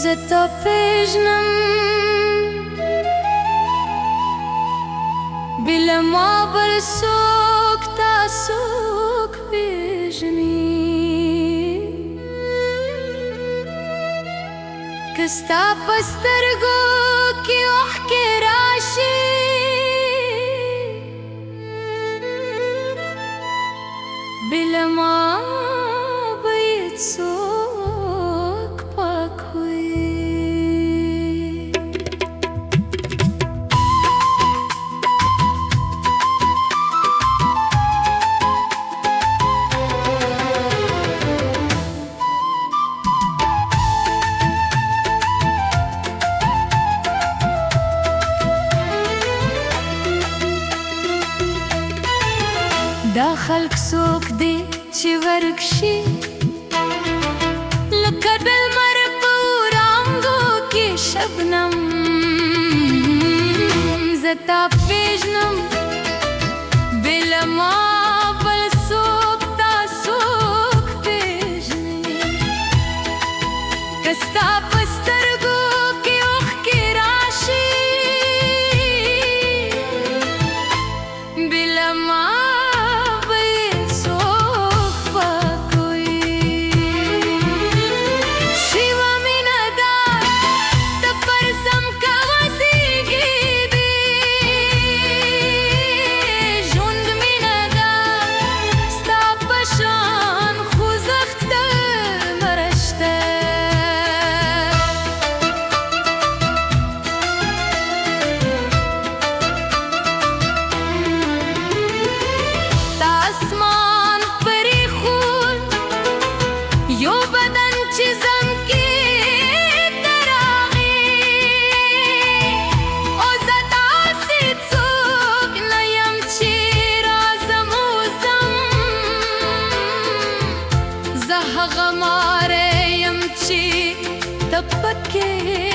زه تا پیژنم بله ما بل څوک تا څوک پیژني که ستا په سترګو کې اوښکې راشي بله ما به یې څوک پاک وي دا خلق څوک دی چې ورک شي لکه د لمر په وړانګو کې شبنم زه تا پیژنم بله ما بل څوک تا څوک پیژني که ستا په سترګو کې اوښکې راشي بله ما هغه ماره یم چې ته پکې